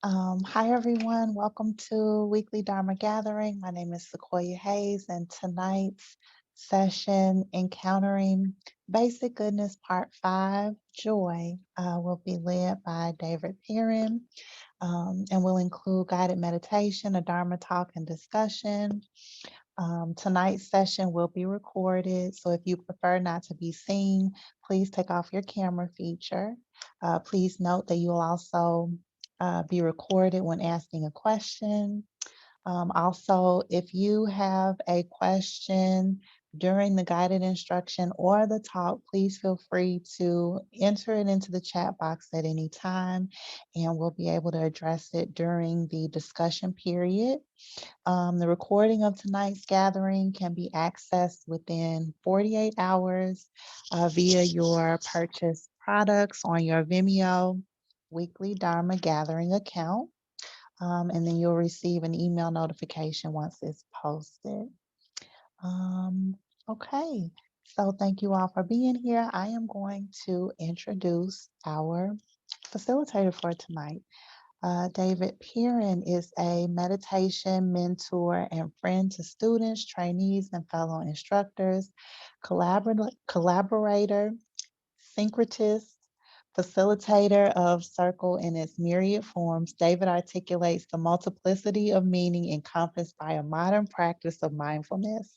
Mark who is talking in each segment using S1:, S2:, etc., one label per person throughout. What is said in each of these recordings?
S1: Hi, everyone. Welcome to Weekly Dharma Gathering. My name is Sequoia Hayes, and tonight's session, Encountering Basic Goodness Part 5, Joy, will be led by David Perrin, and will include guided meditation, a Dharma talk, and discussion. Tonight's session will be recorded, so if you prefer not to be seen, please take off your camera feature. Please note that you will also be recorded when asking a question. Also, if you have a question during the guided instruction or the talk, please feel free to enter it into the chat box at any time, and we'll be able to address it during the discussion period. The recording of tonight's gathering can be accessed within 48 hours via your purchased products on your Vimeo Weekly Dharma Gathering account. And then you'll receive an email notification once it's posted. Um, okay, so thank you all for being here. I am going to introduce our facilitator for tonight. David Perrin is a meditation mentor and friend to students, trainees, and fellow instructors, collaborator, syncretist, facilitator of Circle in its myriad forms. David articulates the multiplicity of meaning encompassed by a modern practice of mindfulness.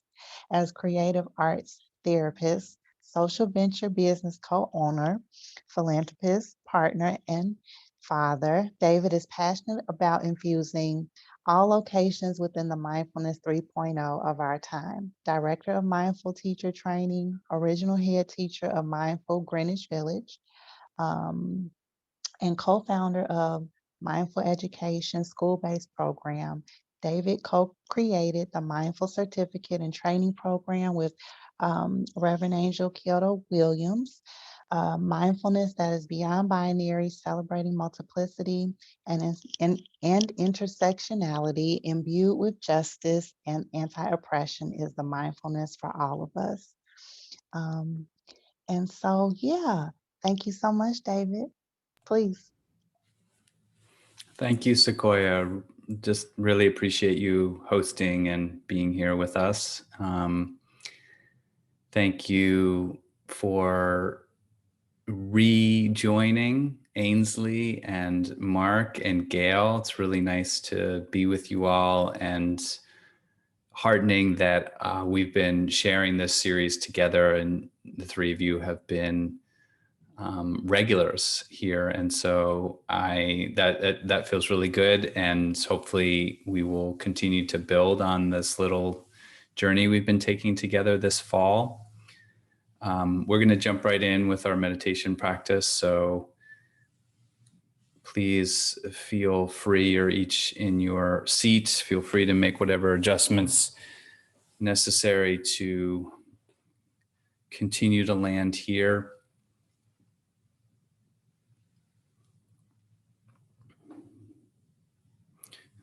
S1: As creative arts therapist, social venture business co-owner, philanthropist, partner, and father, David is passionate about infusing all locations within the Mindfulness 3.0 of our time. Director of Mindful Teacher Training, original head teacher of Mindful Greenwich Village, um, and co-founder of Mindful Education school-based program. David co-created the Mindful Certificate and Training Program with Reverend Angel Kyoto Williams. Mindfulness that is beyond binary, celebrating multiplicity and intersectionality, imbued with justice and anti-oppression, is the mindfulness for all of us. Um, and so, yeah, thank you so much, David. Please.
S2: Thank you, Sequoia. Just really appreciate you hosting and being here with us. Thank you for rejoining Ainsley and Mark and Gail. It's really nice to be with you all, and heartening that we've been sharing this series together, and the three of you have been regulars here, and so that feels really good. And hopefully, we will continue to build on this little journey we've been taking together this fall. We're going to jump right in with our meditation practice. So please feel free, or each in your seat, feel free to make whatever adjustments necessary to continue to land here.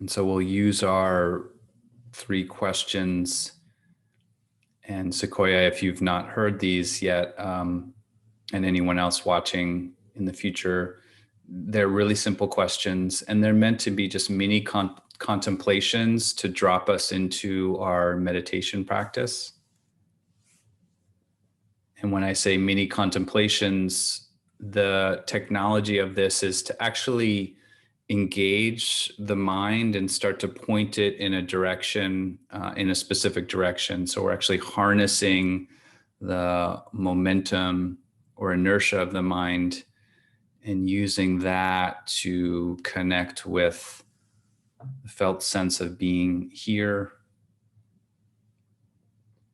S2: And so we'll use our 3 questions. And Sequoia, if you've not heard these yet, and anyone else watching in the future, they're really simple questions, and they're meant to be just mini contemplations to drop us into our meditation practice. And when I say mini contemplations, the technology of this is to actually engage the mind and start to point it in a direction, in a specific direction. So we're actually harnessing the momentum or inertia of the mind and using that to connect with the felt sense of being here.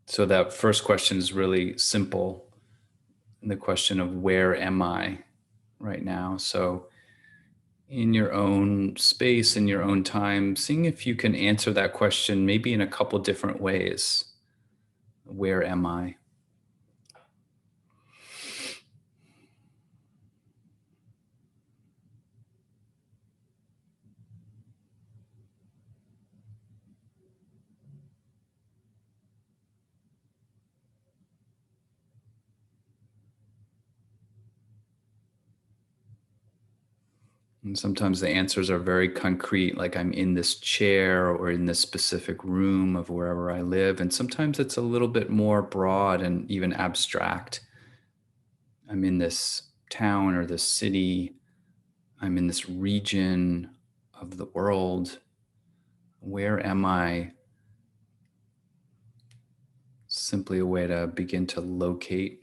S2: So that first question is really simple. The question of where am I right now? So in your own space, in your own time, seeing if you can answer that question maybe in a couple different ways. Where am I? And sometimes the answers are very concrete, like I'm in this chair or in this specific room of wherever I live. And sometimes it's a little bit more broad and even abstract. I'm in this town or this city. I'm in this region of the world. Where am I? Simply a way to begin to locate.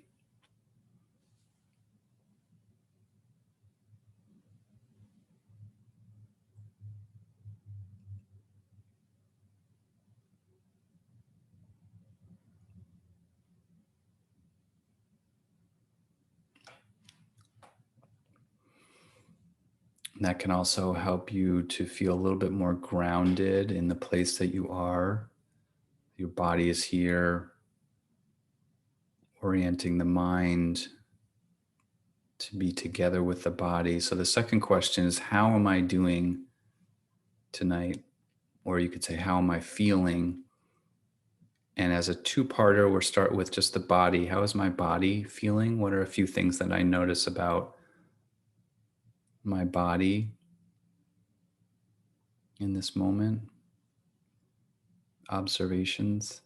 S2: And that can also help you to feel a little bit more grounded in the place that you are. Your body is here, orienting the mind to be together with the body. So the second question is, how am I doing tonight? Or you could say, how am I feeling? And as a two-parter, we'll start with just the body. How is my body feeling? What are a few things that I notice about my body in this moment? Observations.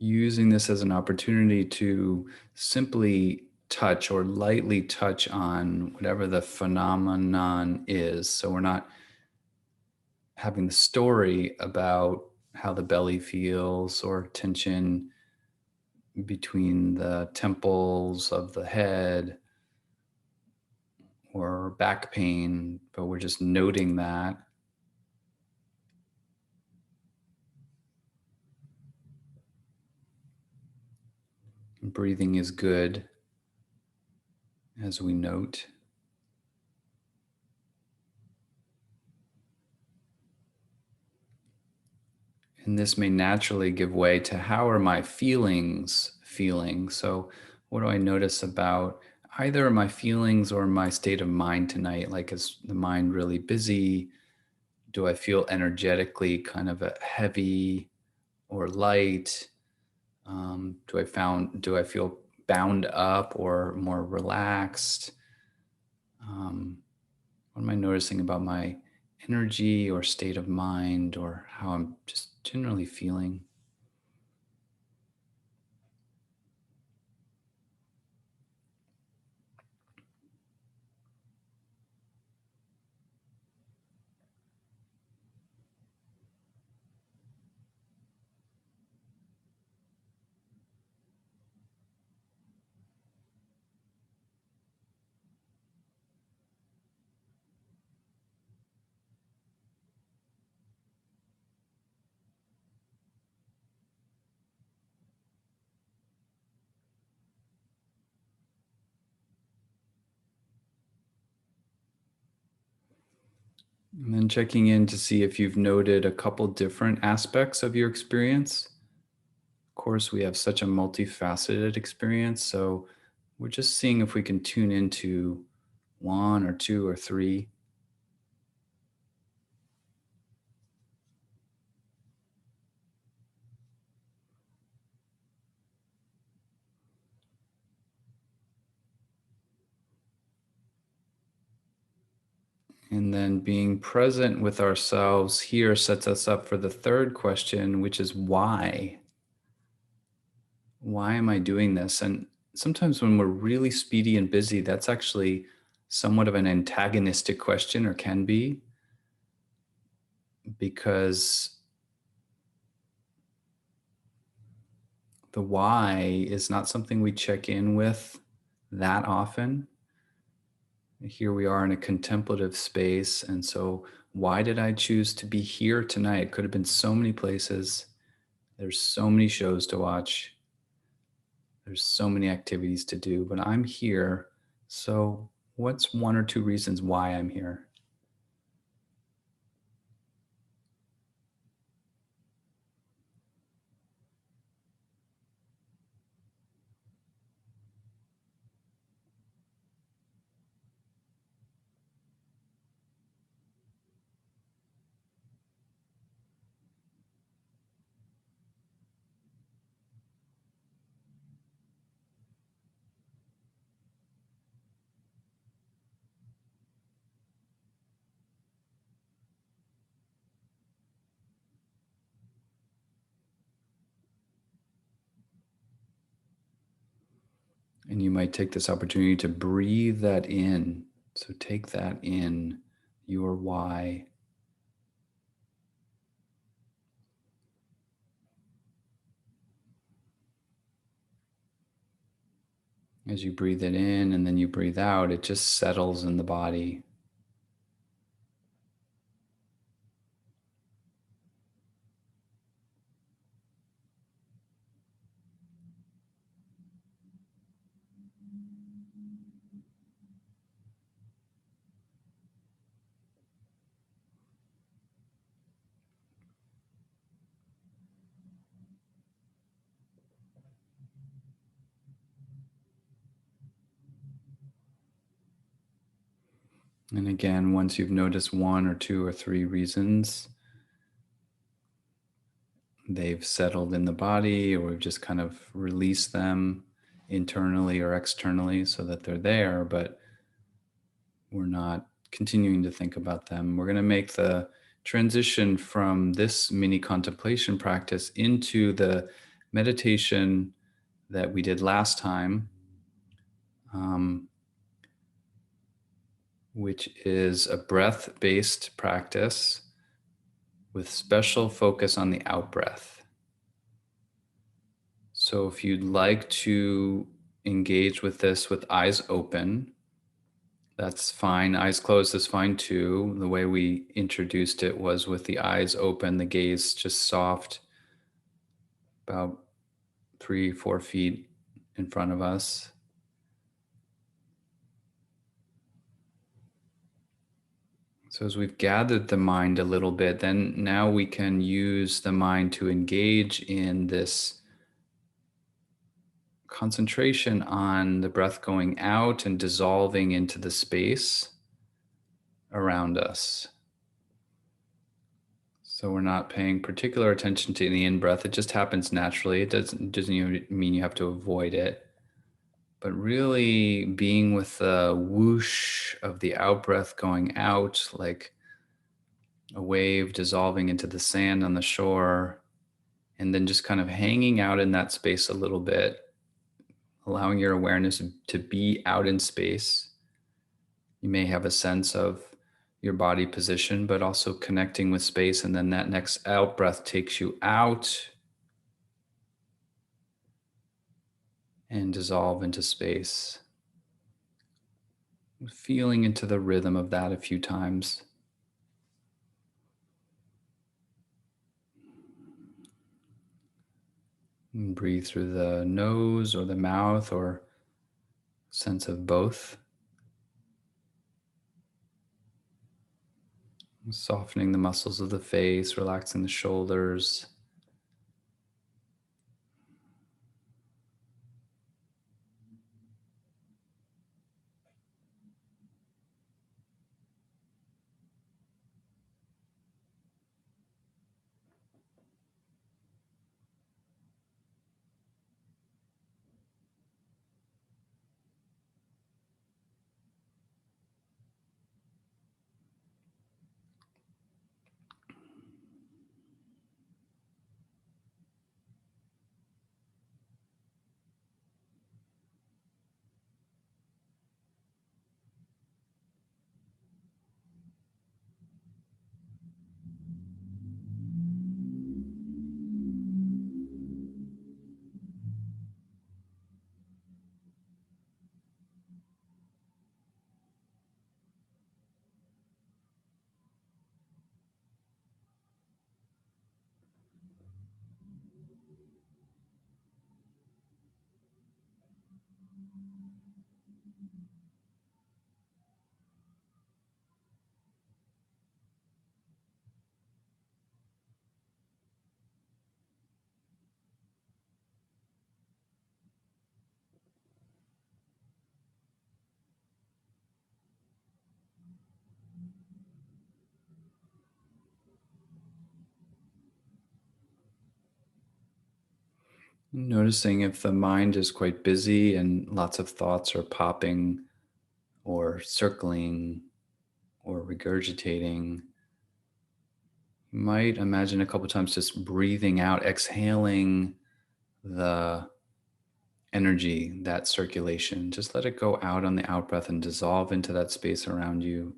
S2: Using this as an opportunity to simply touch or lightly touch on whatever the phenomenon is. So we're not having the story about how the belly feels or tension between the temples of the head or back pain, but we're just noting that. Breathing is good as we note. And this may naturally give way to how are my feelings feeling? So, what do I notice about either my feelings or my state of mind tonight? Like, is the mind really busy? Do I feel energetically kind of a heavy or light? Do I feel bound up or more relaxed? Um, what am I noticing about my energy or state of mind or how I'm just generally feeling? And then checking in to see if you've noted a couple different aspects of your experience. Of course, we have such a multifaceted experience, so we're just seeing if we can tune into one or two or three. And then being present with ourselves here sets us up for the third question, which is why? Why am I doing this? And sometimes when we're really speedy and busy, that's actually somewhat of an antagonistic question, or can be, because the why is not something we check in with that often. Here we are in a contemplative space. And so, why did I choose to be here tonight? It could have been so many places. There's so many shows to watch. There's so many activities to do, but I'm here. So, what's one or two reasons why I'm here? And you might take this opportunity to breathe that in. So, take that in, your why. As you breathe it in and then you breathe out, it just settles in the body. And again, once you've noticed one or two or three reasons, they've settled in the body, or we've just kind of released them internally or externally so that they're there, but we're not continuing to think about them. We're going to make the transition from this mini contemplation practice into the meditation that we did last time, um, which is a breath based practice with special focus on the out breath. So if you'd like to engage with this with eyes open, that's fine. Eyes closed is fine too. The way we introduced it was with the eyes open, the gaze just soft, about 3, 4 feet in front of us. So as we've gathered the mind a little bit, then now we can use the mind to engage in this concentration on the breath going out and dissolving into the space around us. So we're not paying particular attention to the in-breath. It just happens naturally. It doesn't even mean you have to avoid it. But really being with the whoosh of the out-breath going out, like a wave dissolving into the sand on the shore, and then just kind of hanging out in that space a little bit, allowing your awareness to be out in space. You may have a sense of your body position, but also connecting with space. And then that next out breath takes you out and dissolve into space. Feeling into the rhythm of that a few times. And breathe through the nose or the mouth or sense of both. Softening the muscles of the face, relaxing the shoulders. Noticing if the mind is quite busy and lots of thoughts are popping or circling or regurgitating. You might imagine a couple times just breathing out, exhaling the energy, that circulation. Just let it go out on the out breath and dissolve into that space around you.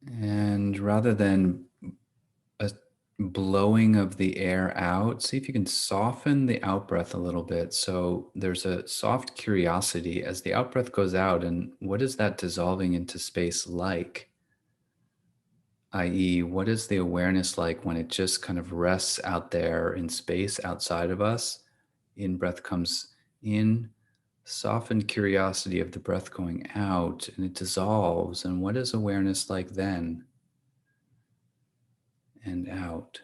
S2: And rather than a blowing of the air out, see if you can soften the out breath a little bit. So there's a soft curiosity as the out breath goes out. And what is that dissolving into space like? I.e., what is the awareness like when it just kind of rests out there in space outside of us? In breath comes in, softened curiosity of the breath going out, and it dissolves. And what is awareness like then and out?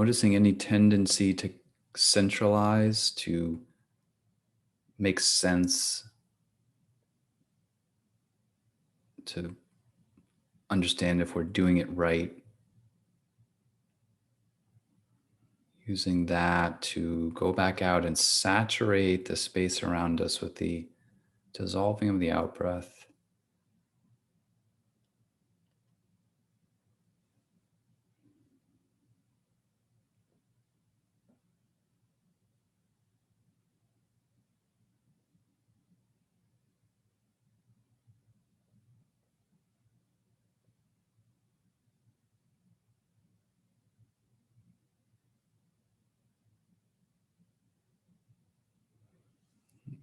S2: noticing any tendency to centralize, to make sense, to understand if we're doing it right, using that to go back out and saturate the space around us with the dissolving of the out breath.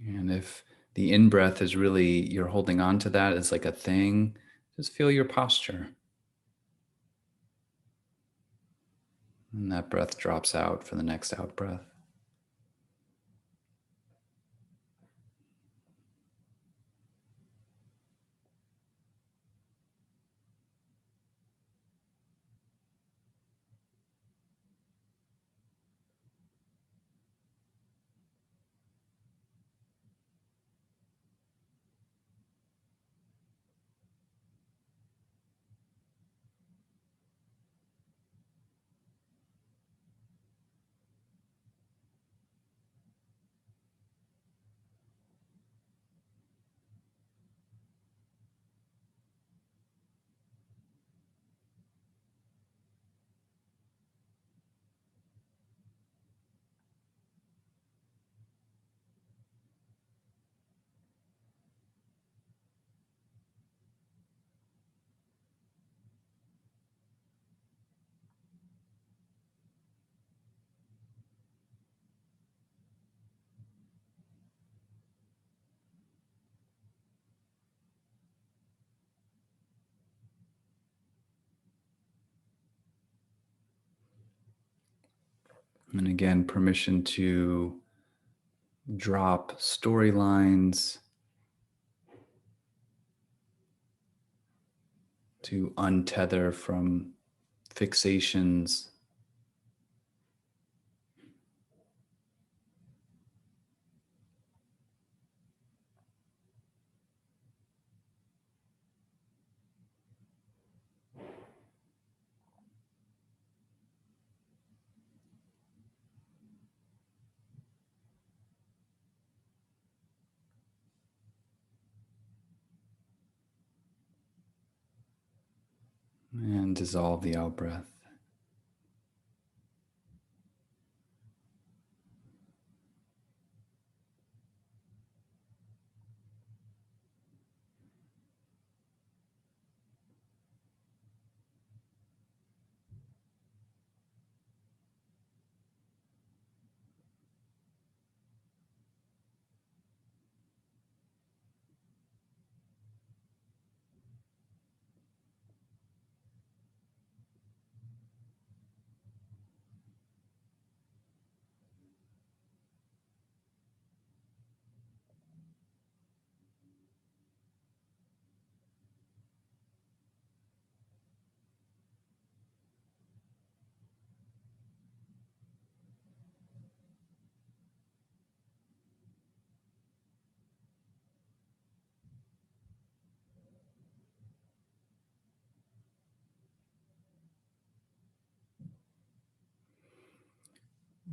S2: And if the in breath is really, you're holding on to that as like a thing, just feel your posture. And that breath drops out for the next out breath. And again, permission to drop storylines, to untether from fixations, and dissolve the out breath.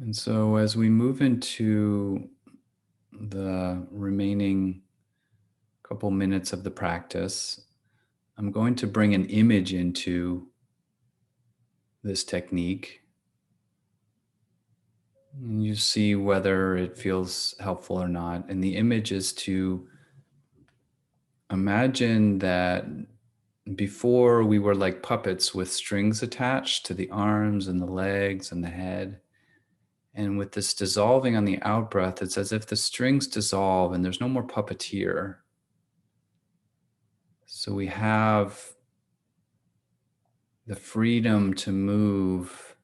S2: And so, as we move into the remaining couple minutes of the practice, I'm going to bring an image into this technique. And you see whether it feels helpful or not. And the image is to imagine that before we were like puppets with strings attached to the arms and the legs and the head. And with this dissolving on the out breath, it's as if the strings dissolve and there's no more puppeteer. So we have the freedom to move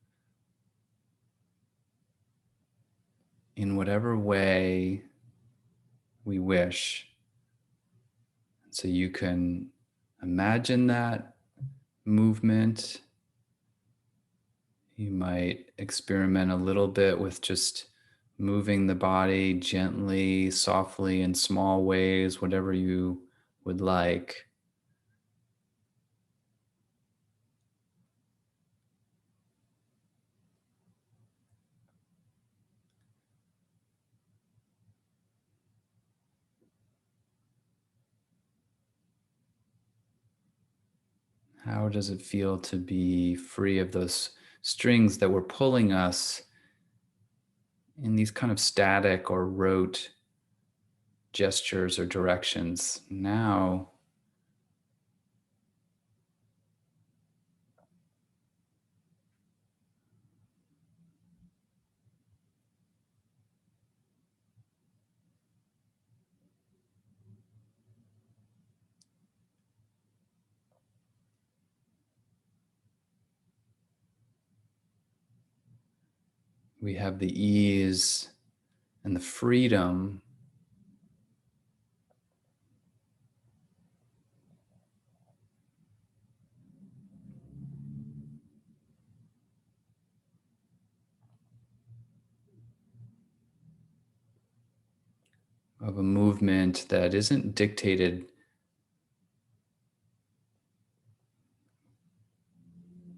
S2: in whatever way we wish. So you can imagine that movement. You might experiment a little bit with just moving the body gently, softly, in small ways, whatever you would like. How does it feel to be free of those strings that were pulling us in these kind of static or rote gestures or directions? Now, we have the ease and the freedom of a movement that isn't dictated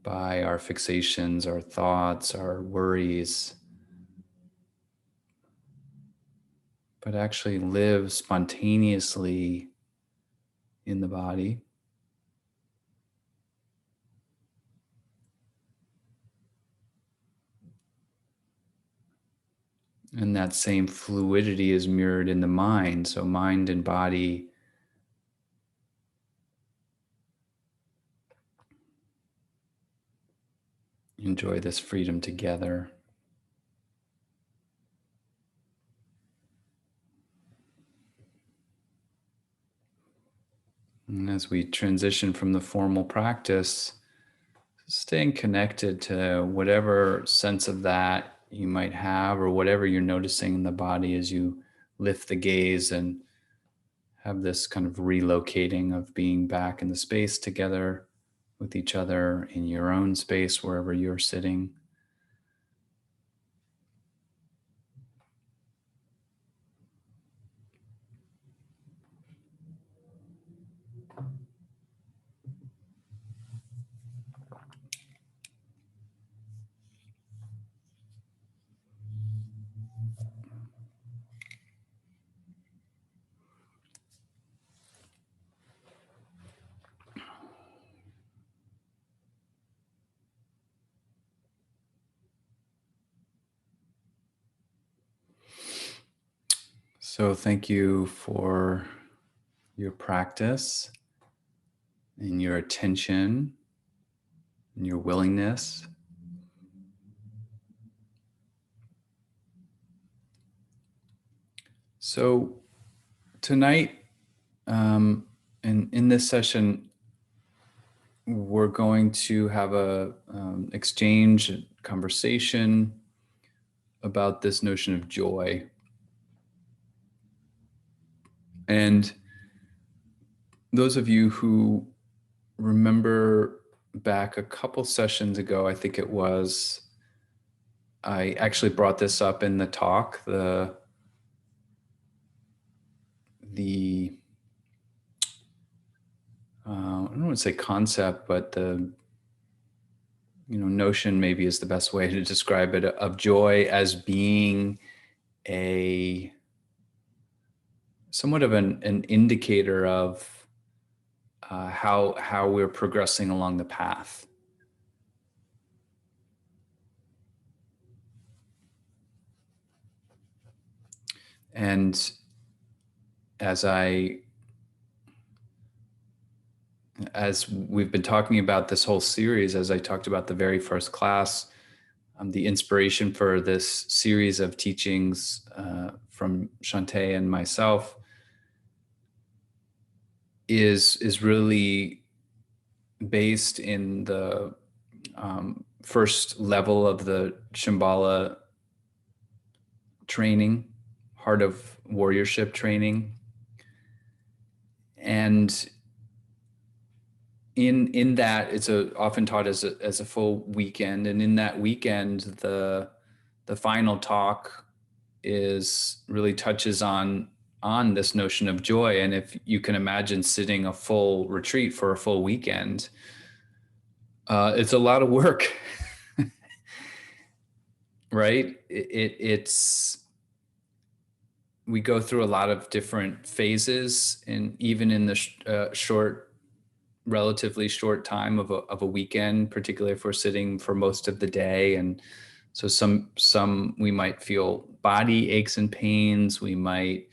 S2: by our fixations, our thoughts, our worries, but actually live spontaneously in the body. And that same fluidity is mirrored in the mind. So, mind and body enjoy this freedom together. And as we transition from the formal practice, staying connected to whatever sense of that you might have, or whatever you're noticing in the body as you lift the gaze and have this kind of relocating of being back in the space together with each other in your own space, wherever you're sitting. So, thank you for your practice and your attention and your willingness. So, tonight, in this session, we're going to have a exchange, a conversation about this notion of joy. And those of you who remember back a couple sessions ago, I think it was, I actually brought this up in the talk, the I don't want to say concept, but the notion maybe is the best way to describe it, of joy as being a somewhat of an indicator of how we're progressing along the path. And as I as we've been talking about this whole series, as I talked about the very first class, the inspiration for this series of teachings from Shantae and myself is really based in the first level of the Shambhala training, Heart of Warriorship training. And in that it's often taught as a full weekend, and in that weekend the final talk is really touches on this notion of joy. And if you can imagine sitting a full retreat for a full weekend, it's a lot of work. Right? It's we go through a lot of different phases, and even in the relatively short time of a weekend, particularly if we're sitting for most of the day. And so some we might feel body aches and pains, we might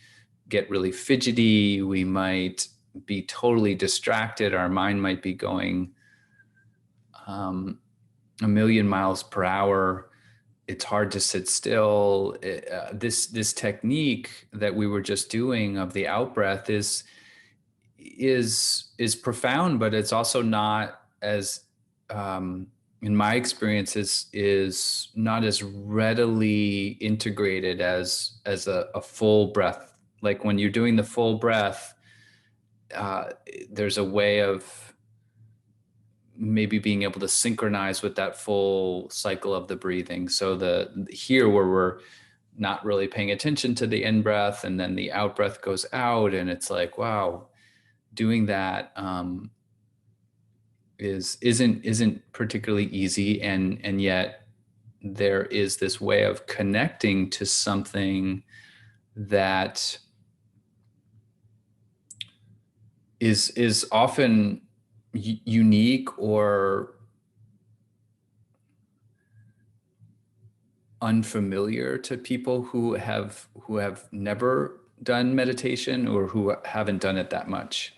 S2: get really fidgety, we might be totally distracted, our mind might be going a million miles per hour. It's hard to sit still. This technique that we were just doing of the out breath is profound, but it's also not as in my experience is not as readily integrated as a full breath. Like when you're doing the full breath, there's a way of maybe being able to synchronize with that full cycle of the breathing. So the here where we're not really paying attention to the in breath, and then the out breath goes out, and it's like, wow, doing that isn't particularly easy, and yet there is this way of connecting to something that is often unique or unfamiliar to people who have never done meditation or who haven't done it that much.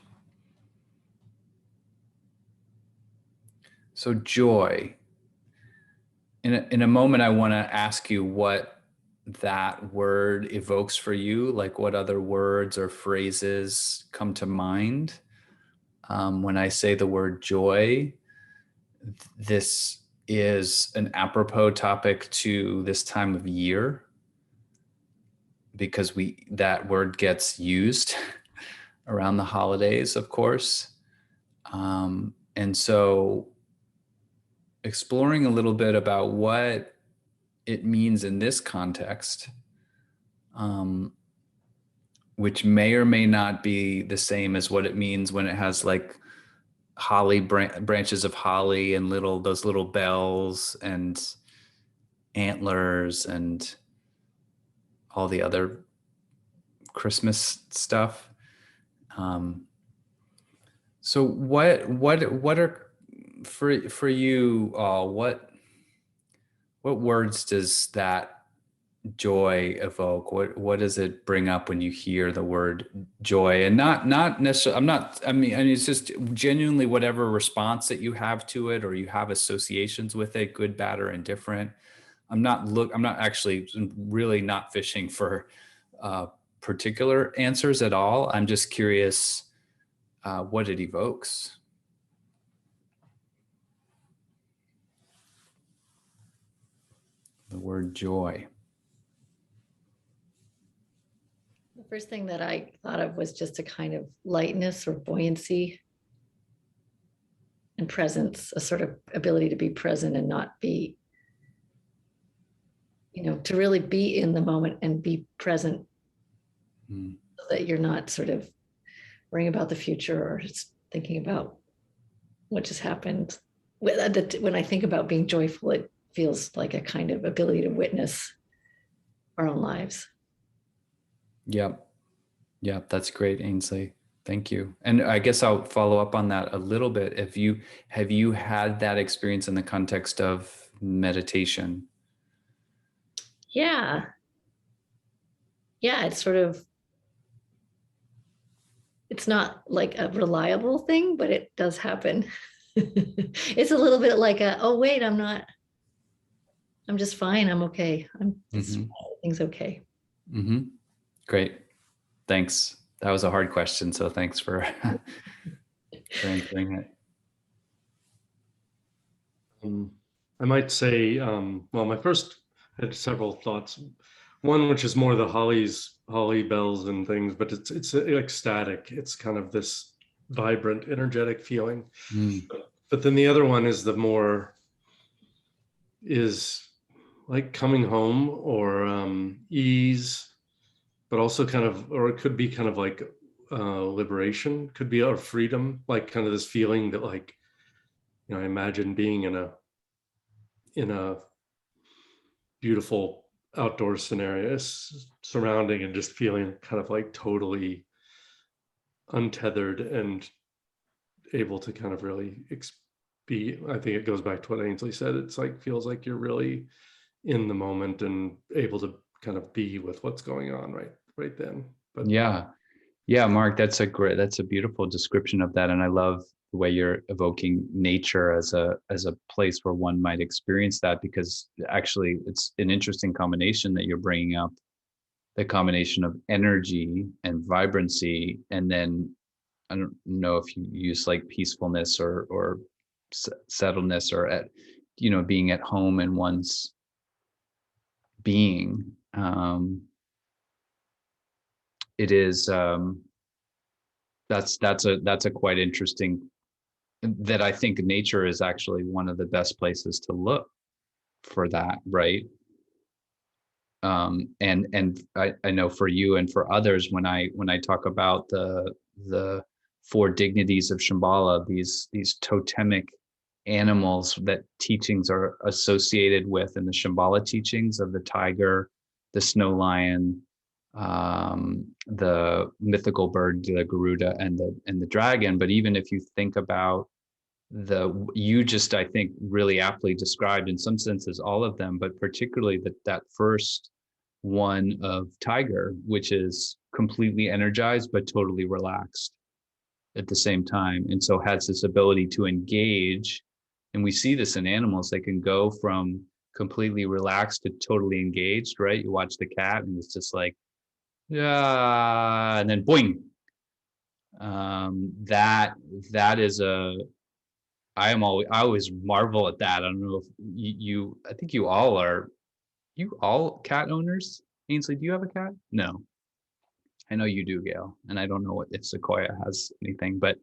S2: So joy. In a moment, I want to ask you what that word evokes for you, like what other words or phrases come to mind. When I say the word joy, this is an apropos topic to this time of year, because that word gets used around the holidays, of course. And so exploring a little bit about what it means in this context, which may or may not be the same as what it means when it has like holly branches of holly and those little bells and antlers and all the other Christmas stuff. So what are for you all, what words does that joy evoke? What does it bring up when you hear the word joy? And not necessarily, I mean it's just genuinely whatever response that you have to it, or you have associations with it, good, bad, or indifferent. I'm not actually really not fishing for particular answers at all. I'm just curious what it evokes. The word joy.
S3: The first thing that I thought of was just a kind of lightness or buoyancy and presence, a sort of ability to be present and not be, to really be in the moment and be present, so that you're not sort of worrying about the future or just thinking about what just happened. When I think about being joyful, it feels like a kind of ability to witness our own lives.
S2: Yep. That's great, Ainsley. Thank you. And I guess I'll follow up on that a little bit. Have you had that experience in the context of meditation?
S3: Yeah. It's sort of, it's not like a reliable thing, but it does happen. It's a little bit like oh wait, I'm just fine. I'm okay. Everything's okay.
S2: Mm-hmm. Great. Thanks. That was a hard question, so thanks for answering it.
S4: I might say, well, my first had several thoughts. One, which is more the holly bells and things, but it's ecstatic. It's kind of this vibrant, energetic feeling.
S2: Mm.
S4: But then the other one is is like coming home, or ease, but also kind of, or it could be kind of like liberation, could be, or freedom, like kind of this feeling that, like, I imagine being in a beautiful outdoor scenario, surrounding, and just feeling kind of like totally untethered and able to kind of really be, I think it goes back to what Ainsley said, it's like, feels like you're really in the moment and able to kind of be with what's going on right then. But
S2: Yeah, Mark, that's a beautiful description of that, and I love the way you're evoking nature as a place where one might experience that, because actually it's an interesting combination that you're bringing up, the combination of energy and vibrancy, and then I don't know if you use like peacefulness or settledness, or being at home in one's being. It is that's a quite interesting, that I think nature is actually one of the best places to look for that, right? And I know for you and for others, when I talk about the four dignities of Shambhala, these totemic animals that teachings are associated with in the Shambhala teachings, of the tiger, the snow lion, the mythical bird, the Garuda, and the dragon. But even if you think about you just, I think, really aptly described in some senses all of them, but particularly that first one of tiger, which is completely energized but totally relaxed at the same time, and so has this ability to engage. And we see this in animals. They can go from completely relaxed to totally engaged, right? You watch the cat and it's just like, yeah, and then boing. That is I always marvel at that. I don't know if I think you all cat owners? Ainsley, do you have a cat? No. I know you do, Gail. And I don't know if Sequoia has anything, but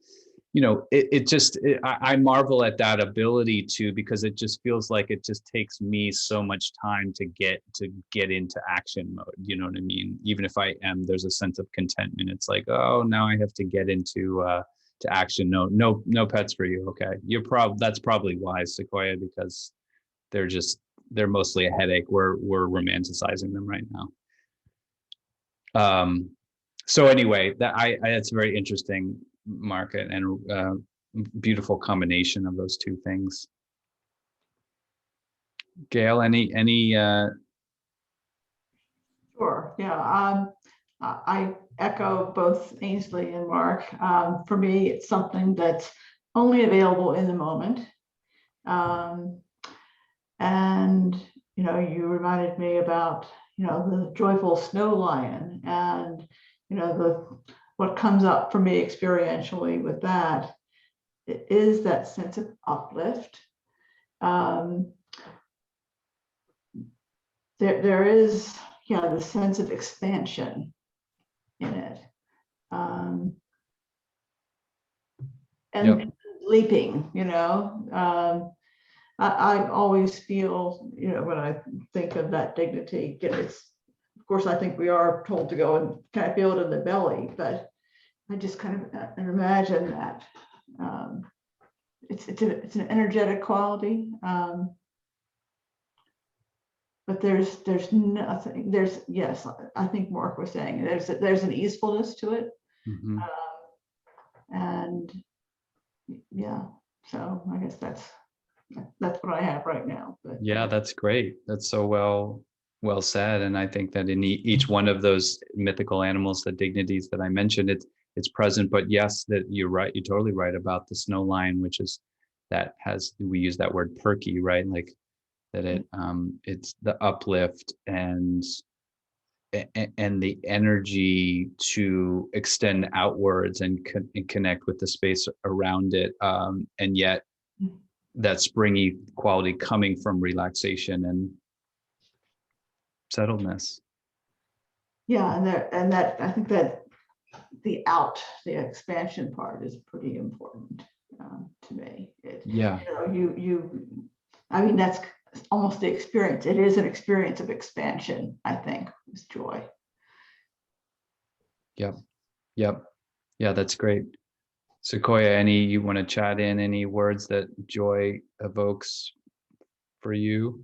S2: I marvel at that ability to, because it just feels like it just takes me so much time to get into action mode. You know what I mean? Even if there's a sense of contentment. It's like, oh, now I have to get into to action. No pets for you. Okay. That's probably wise, Sequoia, because they're mostly a headache. We're romanticizing them right now. So anyway, that's very interesting, Mark, and beautiful combination of those two things. Gail, any
S5: Sure. Yeah. I echo both Ainsley and Mark. For me, it's something that's only available in the moment. And you reminded me about the joyful snow lion, and what comes up for me experientially with that is that sense of uplift. There is the sense of expansion in it, and
S2: Yep.
S5: leaping. I always feel, when I think of that dignity, of course, I think we are told to go and kind of feel it in the belly, but I just kind of imagine that it's an energetic quality. But there's nothing. Yes, I think Mark was saying there's an easefulness to it,
S2: Mm-hmm.
S5: And yeah. So I guess that's what I have right now. But
S2: Yeah, that's great. That's so well said. And I think that in each one of those mythical animals, the dignities that I mentioned, it's present. But yes, that you're right. You're totally right about the snow lion, which is we use that word perky, right? Like that it's the uplift and the energy to extend outwards and connect with the space around it, and yet that springy quality coming from relaxation and settledness.
S5: Yeah, and that I think that the expansion part is pretty important to me.
S2: Yeah.
S5: I mean, that's almost the experience. It is an experience of expansion, I think, is joy.
S2: Yep. Yeah, that's great. Sequoia, you want to chat in any words that joy evokes for you?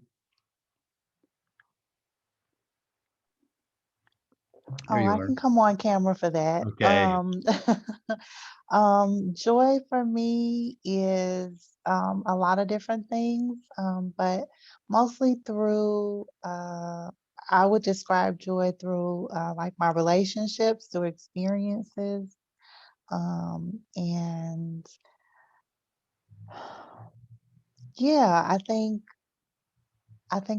S2: There
S1: Oh,
S2: you
S1: I
S2: are.
S1: can come on camera for that.
S2: Okay.
S1: Joy for me is a lot of different things, but mostly through, I would describe joy through like my relationships, through experiences, and yeah, I think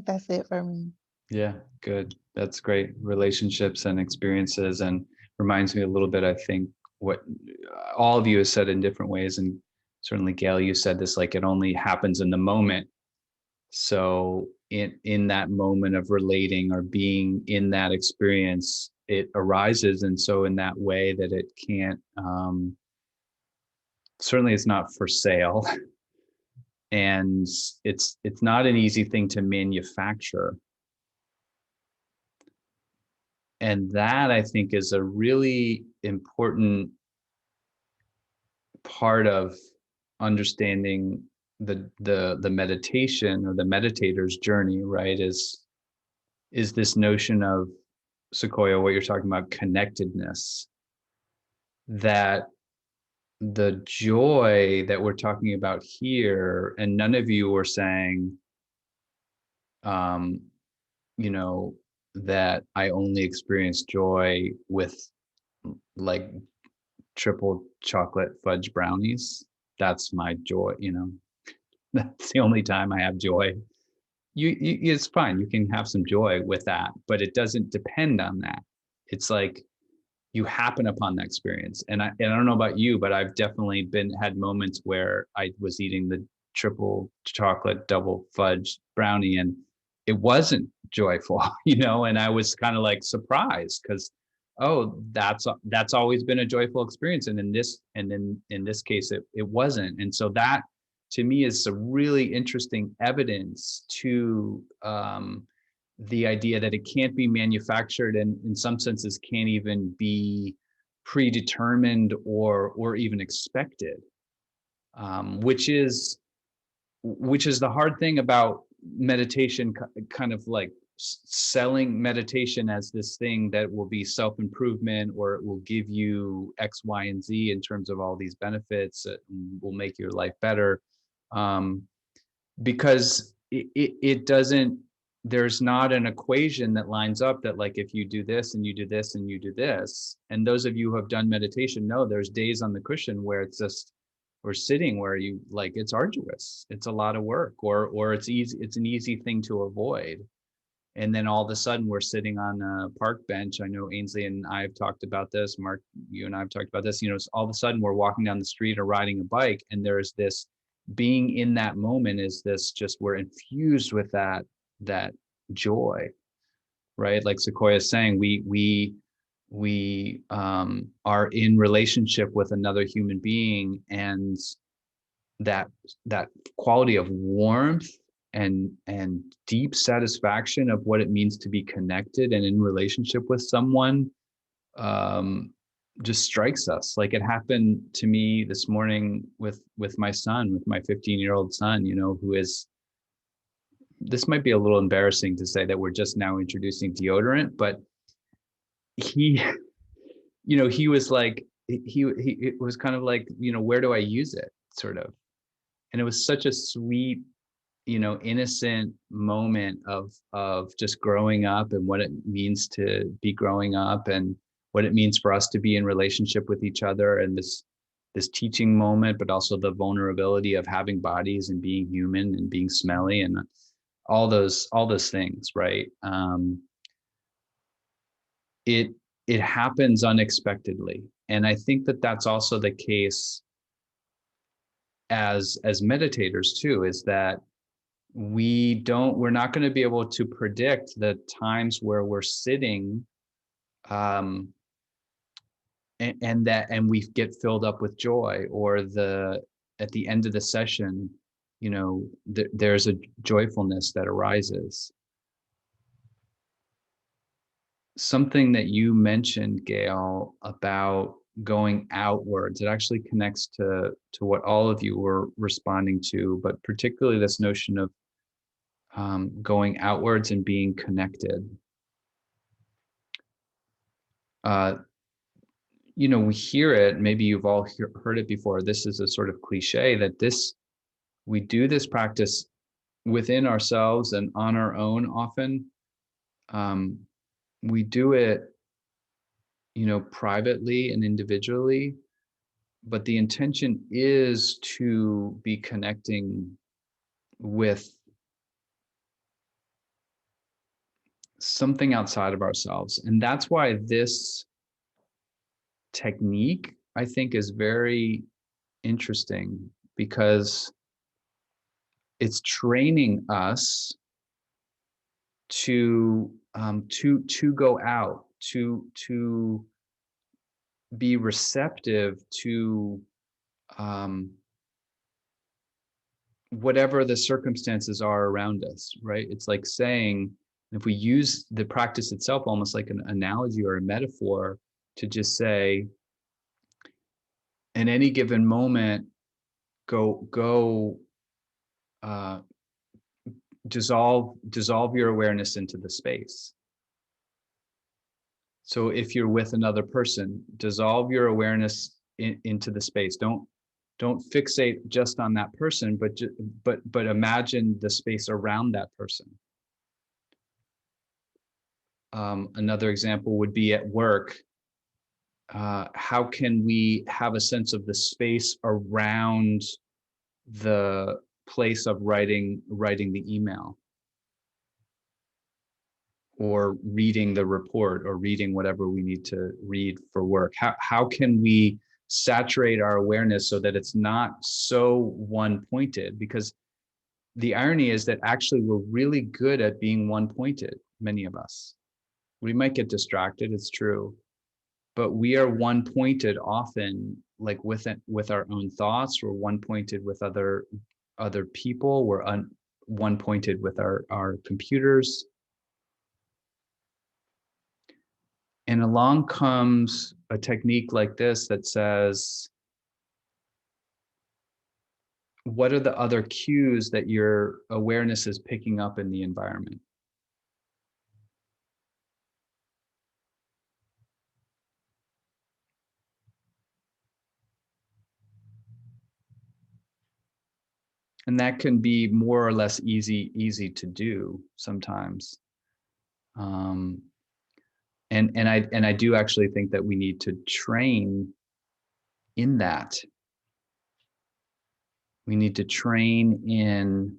S1: that's it for me.
S2: Yeah, good. That's great. Relationships and experiences, and reminds me a little bit, I think, what all of you have said in different ways. And certainly, Gail, you said this, like it only happens in the moment. So in that moment of relating or being in that experience, it arises. And so in that way that it can't, certainly it's not for sale. And it's not an easy thing to manufacture. And that, I think, is a really important part of understanding the meditation or the meditator's journey, right? Is this notion of, Sequoia, what you're talking about, connectedness, that the joy that we're talking about here, and none of you were saying, um, you know, that I only experience joy with like triple chocolate fudge brownies. That's my joy, that's the only time I have joy. It's fine. You can have some joy with that, but it doesn't depend on that. It's like you happen upon that experience. And I don't know about you, but I've definitely had moments where I was eating the triple chocolate double fudge brownie and it wasn't joyful, and I was kind of like surprised because, oh, that's always been a joyful experience. And in this case, it wasn't. And so that to me is a really interesting evidence to the idea that it can't be manufactured and in some senses can't even be predetermined or even expected, which is the hard thing about meditation, kind of like selling meditation as this thing that will be self-improvement or it will give you X, Y, and Z in terms of all these benefits that will make your life better. Because it doesn't, there's not an equation that lines up that like if you do this and you do this and you do this, and those of you who have done meditation know there's days on the cushion where it's just, or sitting where you like it's arduous, it's a lot of work, or it's easy, it's an easy thing to avoid. And then all of a sudden we're sitting on a park bench. I know Ainsley and I have talked about this, Mark, you and I have talked about this, all of a sudden we're walking down the street or riding a bike and there's this being in that moment is this just, we're infused with that joy, right? Like Sequoia is saying, we are in relationship with another human being, and that quality of warmth and deep satisfaction of what it means to be connected and in relationship with someone just strikes us. Like it happened to me this morning with my son, with my 15-year-old son, who is, this might be a little embarrassing to say that we're just now introducing deodorant, but he he was like, it was kind of like, where do I use it, sort of. And it was such a sweet, innocent moment of just growing up and what it means to be growing up and what it means for us to be in relationship with each other, and this teaching moment, but also the vulnerability of having bodies and being human and being smelly and all those things, right? It happens unexpectedly, and I think that that's also the case as meditators too, is that we're not going to be able to predict the times where we're sitting and we get filled up with joy, or at the end of the session, there's a joyfulness that arises. Something that you mentioned, Gail, about going outwards, it actually connects to what all of you were responding to, but particularly this notion of going outwards and being connected. We hear it, maybe you've all heard it before. This is a sort of cliche that we do this practice within ourselves and on our own often. We do it, privately and individually, but the intention is to be connecting with something outside of ourselves. And that's why this technique, I think, is very interesting, because it's training us to go out, to be receptive to whatever the circumstances are around us, right? It's like saying, if we use the practice itself almost like an analogy or a metaphor, to just say, in any given moment, go dissolve your awareness into the space. So if you're with another person, dissolve your awareness into the space. Don't fixate just on that person, but imagine the space around that person. Another example would be at work. How can we have a sense of the space around the place of writing the email, or reading the report, or reading whatever we need to read for work? How can we saturate our awareness so that it's not so one-pointed? Because the irony is that actually we're really good at being one-pointed, many of us. We might get distracted, it's true, but we are one-pointed often, like with our own thoughts. We're one-pointed with other people. We're one-pointed with our computers. And along comes a technique like this that says, what are the other cues that your awareness is picking up in the environment? And that can be more or less easy to do sometimes. And I do actually think that we need to train in that. We need to train in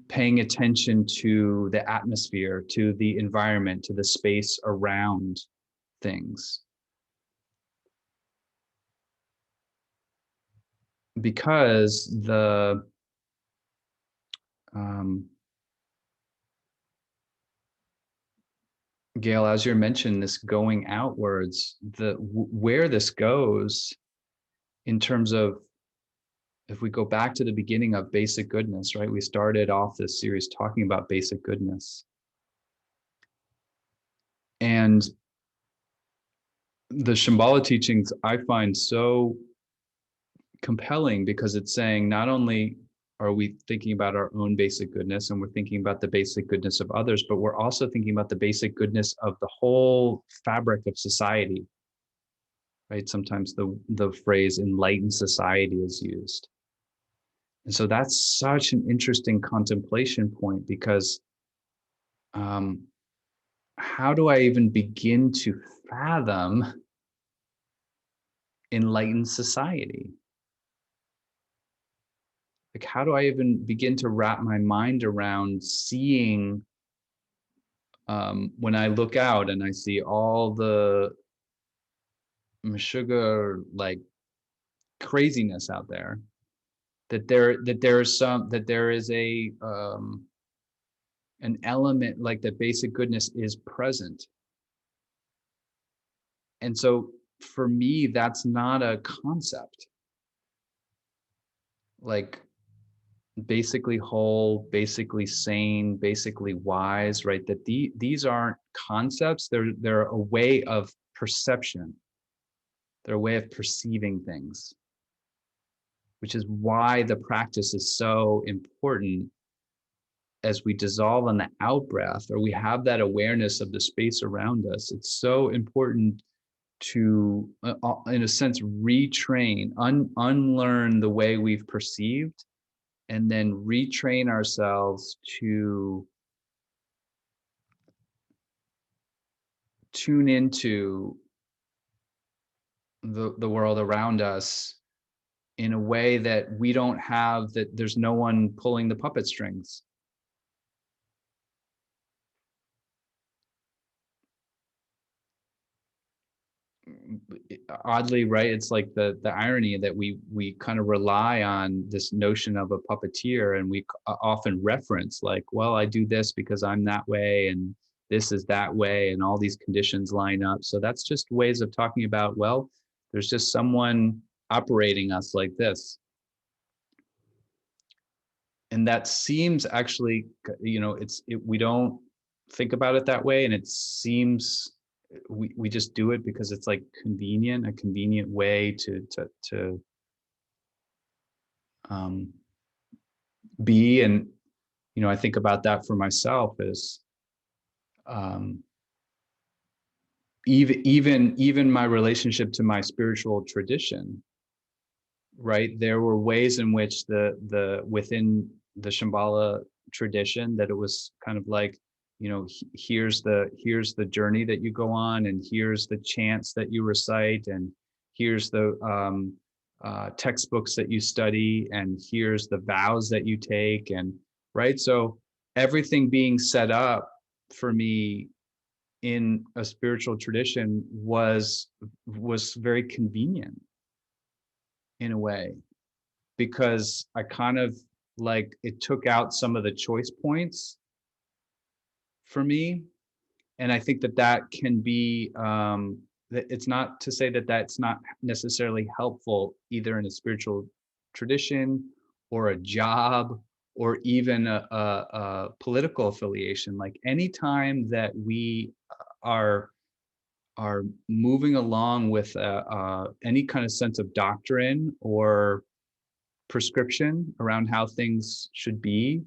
S2: paying attention to the atmosphere, to the environment, to the space around things. Because Gail, as you mentioned, this going outwards, where this goes in terms of, if we go back to the beginning of basic goodness, right? We started off this series talking about basic goodness. And the Shambhala teachings I find so compelling, because it's saying not only are we thinking about our own basic goodness, and we're thinking about the basic goodness of others, but we're also thinking about the basic goodness of the whole fabric of society, right? Sometimes the phrase enlightened society is used. And so that's such an interesting contemplation point, because how do I even begin to fathom enlightened society? Like, how do I even begin to wrap my mind around seeing, when I look out and I see all the sugar, like, craziness out there, that there is a an element like that basic goodness is present. And so for me, that's not a concept. Like basically whole, basically sane, basically wise, right? That these aren't concepts. They're a way of perception. They're a way of perceiving things, which is why the practice is so important. As we dissolve on the out breath, or we have that awareness of the space around us, it's so important to, in a sense, retrain, unlearn the way we've perceived, and then retrain ourselves to tune into the world around us in a way that we don't have, that there's no one pulling the puppet strings. Oddly, right, it's like the irony that we kind of rely on this notion of a puppeteer, and we often reference like, well, I do this because I'm that way, and this is that way, and all these conditions line up. So that's just ways of talking about, well, there's just someone operating us like this. And that seems actually, we don't think about it that way, and it seems we just do it because it's like a convenient way to be. And I think about that for myself as even my relationship to my spiritual tradition, right? There were ways in which the within the Shambhala tradition, that it was kind of like, here's the journey that you go on, and here's the chants that you recite, and here's the textbooks that you study, and here's the vows that you take, and right. So everything being set up for me in a spiritual tradition was very convenient in a way, because I kind of, like, it took out some of the choice points for me. And I think that can be, that it's not to say that that's not necessarily helpful either in a spiritual tradition or a job or even a political affiliation. Like anytime that we are moving along with any kind of sense of doctrine or prescription around how things should be,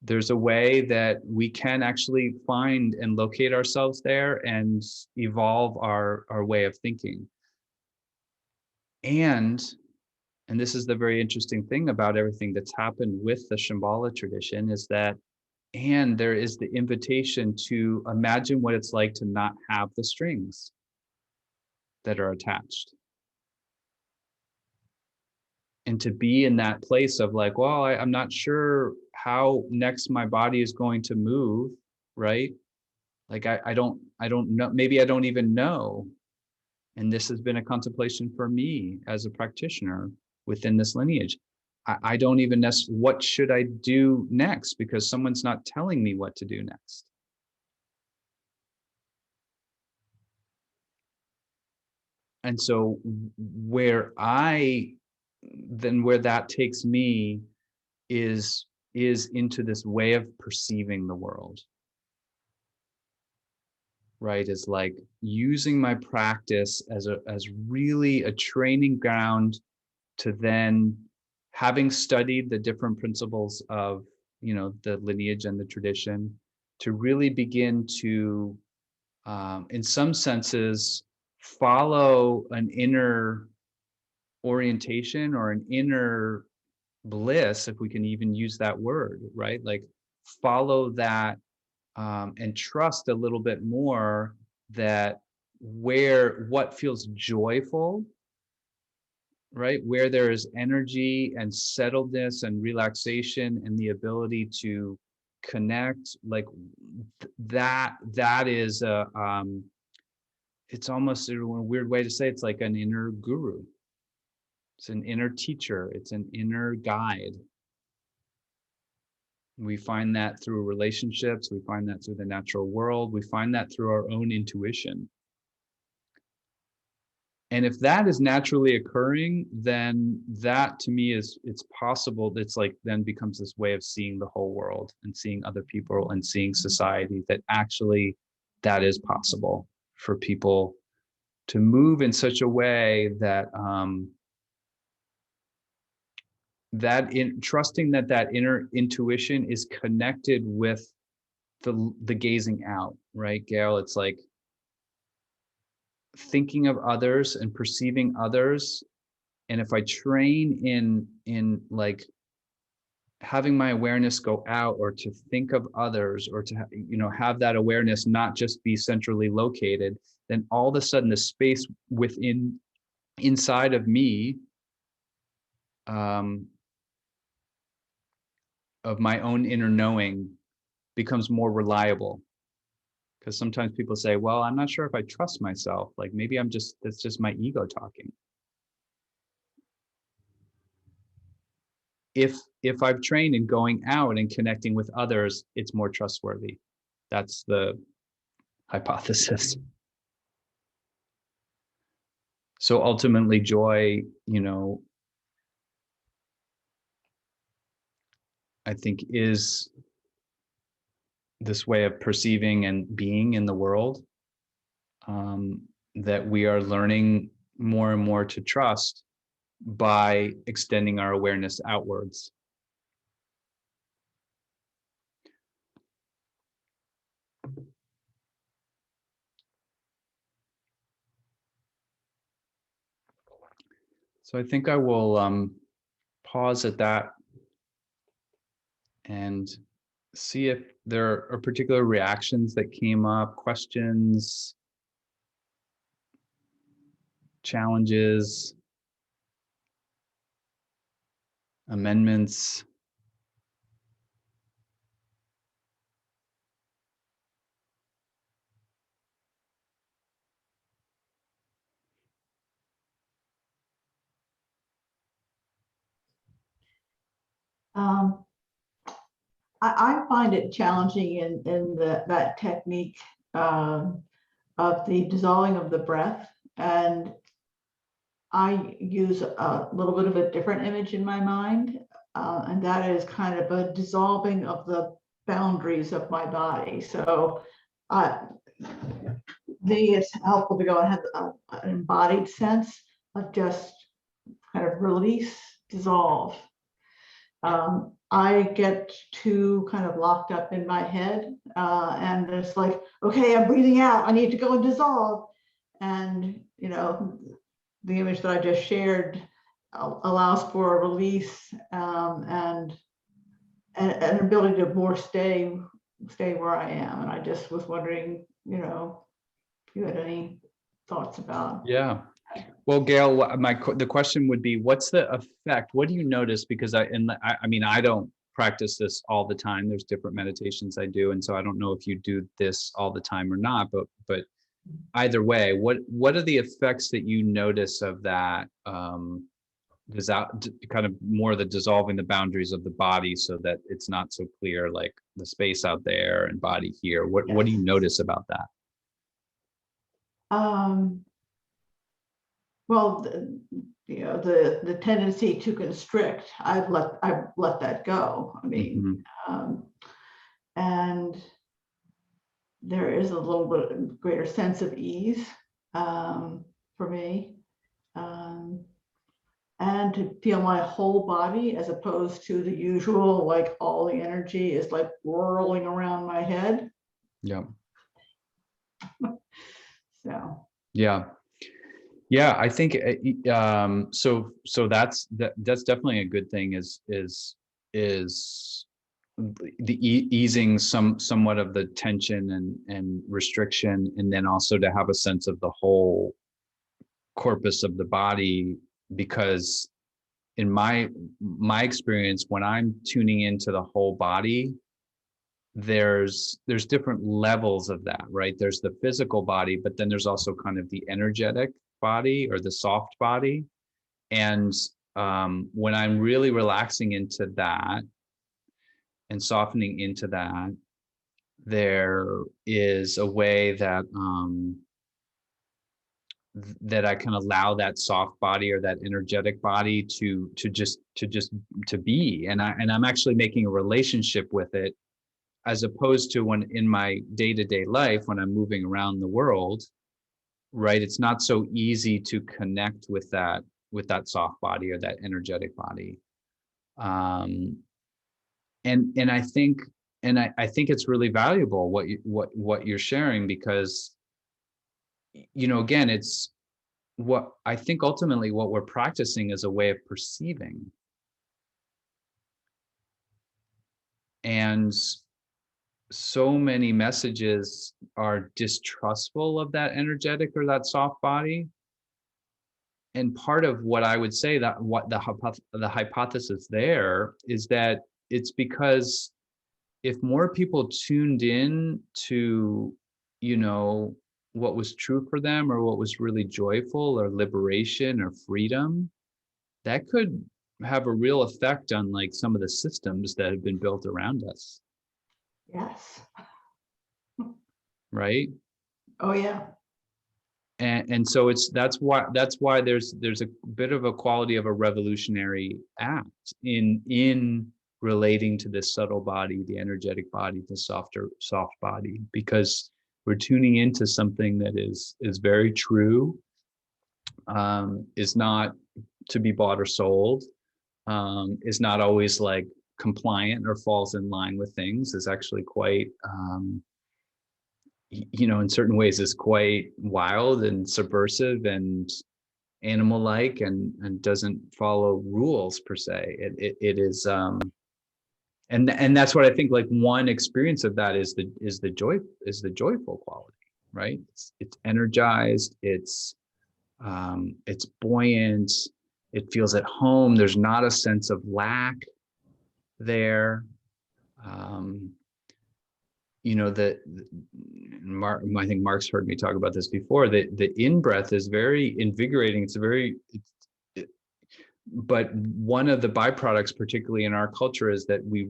S2: there's a way that we can actually find and locate ourselves there and evolve our way of thinking. And this is the very interesting thing about everything that's happened with the Shambhala tradition, is that, and there is the invitation to imagine what it's like to not have the strings that are attached. And to be in that place of like, well, I'm not sure how next my body is going to move, right? Like I don't know, maybe I don't even know. And this has been a contemplation for me as a practitioner within this lineage. I don't even know what should I do next, because someone's not telling me what to do next. And so where that takes me is into this way of perceiving the world, right? Is like using my practice as really a training ground to then, having studied the different principles of the lineage and the tradition, to really begin to in some senses follow an inner orientation or an inner bliss, if we can even use that word, right? Like follow that, and trust a little bit more that what feels joyful, right? Where there is energy and settledness and relaxation and the ability to connect, like that is it's almost a weird way to say, it's like an inner guru. It's an inner teacher. It's an inner guide. We find that through relationships. We find that through the natural world. We find that through our own intuition. And if that is naturally occurring, then that to me it's possible. It's like then becomes this way of seeing the whole world and seeing other people and seeing society, that actually that is possible for people to move in such a way that trusting that that inner intuition is connected with the gazing out, right, Gail? It's like thinking of others and perceiving others. And if I train in like having my awareness go out, or to think of others, or to have that awareness not just be centrally located, then all of a sudden the space inside of me, of my own inner knowing, becomes more reliable. Because sometimes people say, well, I'm not sure if I trust myself, like maybe that's just my ego talking. If I've trained in going out and connecting with others, it's more trustworthy. That's the hypothesis. So ultimately, joy, I think, is this way of perceiving and being in the world, that we are learning more and more to trust by extending our awareness outwards. So I think I will pause at that and see if there are particular reactions that came up, questions, challenges, amendments.
S5: Um, I find it challenging in that technique of the dissolving of the breath. And I use a little bit of a different image in my mind, and that is kind of a dissolving of the boundaries of my body. So it's helpful to go and have an embodied sense of just kind of release, dissolve. I get too kind of locked up in my head, and it's like, okay, I'm breathing out. I need to go and dissolve. And, the image that I just shared allows for a release, and an ability to more stay where I am. And I just was wondering, if you had any thoughts about.
S2: Yeah. Well, Gail, the question would be, what's the effect? What do you notice? Because I mean, I don't practice this all the time. There's different meditations I do, and so I don't know if you do this all the time or not. But either way, what are the effects that you notice of that? Does that kind of more the dissolving the boundaries of the body, so that it's not so clear, like the space out there and body here? What do you notice about that?
S5: Well, the tendency to constrict, I've let that go. I mean, and there is a little bit greater sense of ease for me, and to feel my whole body, as opposed to the usual, like all the energy is like whirling around my head.
S2: Yeah.
S5: So.
S2: Yeah, I think so that's definitely a good thing, is the easing somewhat of the tension and restriction, and then also to have a sense of the whole corpus of the body. Because in my experience, when I'm tuning into the whole body, there's different levels of that, right? There's the physical body, but then there's also kind of the energetic body, or the soft body. And when I'm really relaxing into that and softening into that, there is a way that that I can allow that soft body or that energetic body to be, and I'm actually making a relationship with it, as opposed to when in my day-to-day life when I'm moving around the world, right? It's not so easy to connect with that soft body or that energetic body. And I think it's really valuable what you're sharing, because again, it's what I think ultimately what we're practicing is a way of perceiving. And so many messages are distrustful of that energetic or that soft body. And part of what I would say, that what the hypothesis there is, that it's because if more people tuned in to, what was true for them, or what was really joyful, or liberation, or freedom, that could have a real effect on like some of the systems that have been built around us.
S5: Yes.
S2: Right.
S5: Oh yeah.
S2: And so that's why there's a bit of a quality of a revolutionary act in relating to this subtle body, the energetic body, the soft body, because we're tuning into something that is very true, is not to be bought or sold, is not always like compliant or falls in line with things, is actually quite in certain ways is quite wild and subversive and animal-like, and doesn't follow rules per se. It is and that's what I think, like, one experience of that is the joyful quality, right? It's energized, it's buoyant, it feels at home, there's not a sense of lack there. Mark, I think Mark's heard me talk about this before, the in-breath is very invigorating. But one of the byproducts, particularly in our culture, is that we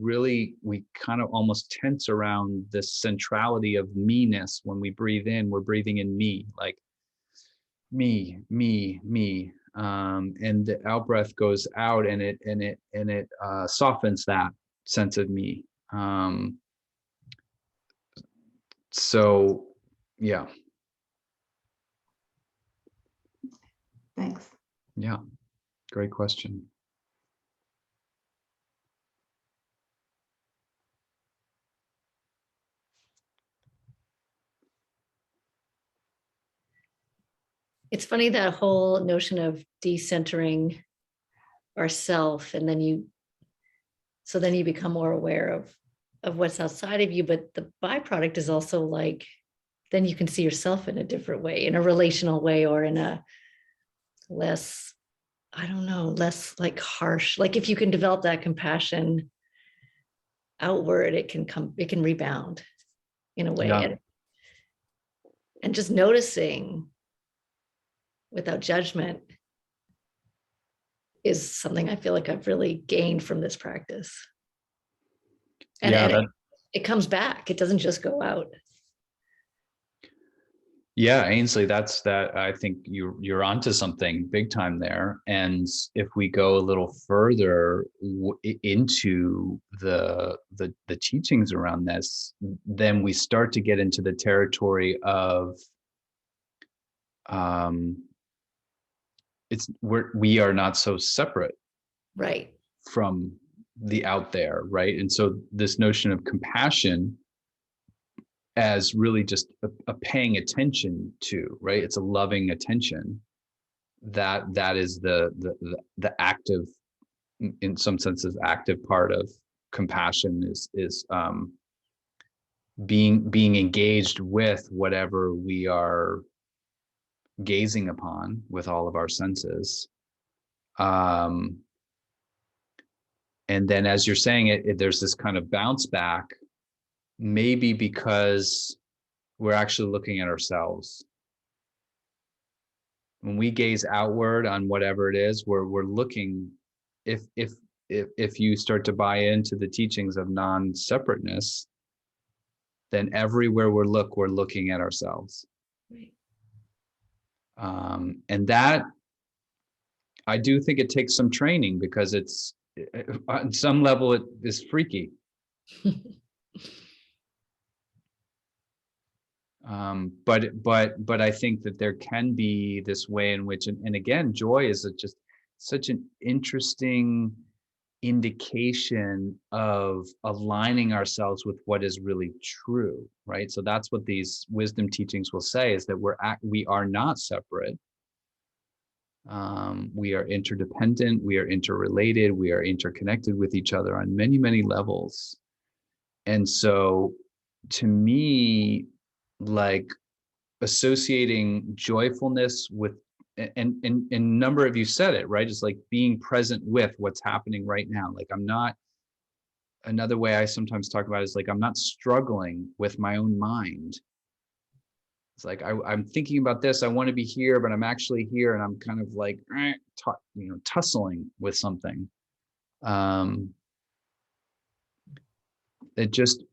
S2: kind of almost tense around the centrality of me-ness. When we breathe in, we're breathing in me, like me. And the out breath goes out, and it softens that sense of me. So, yeah.
S5: Thanks.
S2: Yeah. Great question.
S3: It's funny, that whole notion of decentering ourself, and then you become more aware of what's outside of you. But the byproduct is also like, then you can see yourself in a different way, in a relational way, or in a less, I don't know, less like harsh. Like if you can develop that compassion outward, it can rebound in a way.
S2: Yeah.
S3: And just noticing without judgment is something I feel like I've really gained from this practice. And it comes back. It doesn't just go out.
S2: Yeah, Ainsley, I think you're onto something big time there. And if we go a little further into the teachings around this, then we start to get into the territory of we are not so separate,
S3: right,
S2: from the out there, right? And so this notion of compassion as really just a paying attention to, right? It's a loving attention. That is the active, in some senses, active part of compassion is being engaged with whatever we are gazing upon with all of our senses. And then, as you're saying there's this kind of bounce back, maybe because we're actually looking at ourselves. When we gaze outward on whatever it is, we're looking. If you start to buy into the teachings of non-separateness, then everywhere we're looking at ourselves.
S3: right.
S2: And that, I do think it takes some training, because it's on some level it is freaky. But I think that there can be this way in which, and again, joy is just such an interesting indication of aligning ourselves with what is really true, right? So that's what these wisdom teachings will say, is that we are not separate. We are interdependent, we are interrelated, we are interconnected with each other on many, many levels. And so to me, like, associating joyfulness with, and a number of you said it, right? It's like being present with what's happening right now. Like, I'm not, another way I sometimes talk about it is like, I'm not struggling with my own mind. It's like, I'm thinking about this, I want to be here, but I'm actually here, and I'm kind of like, tussling with something. It just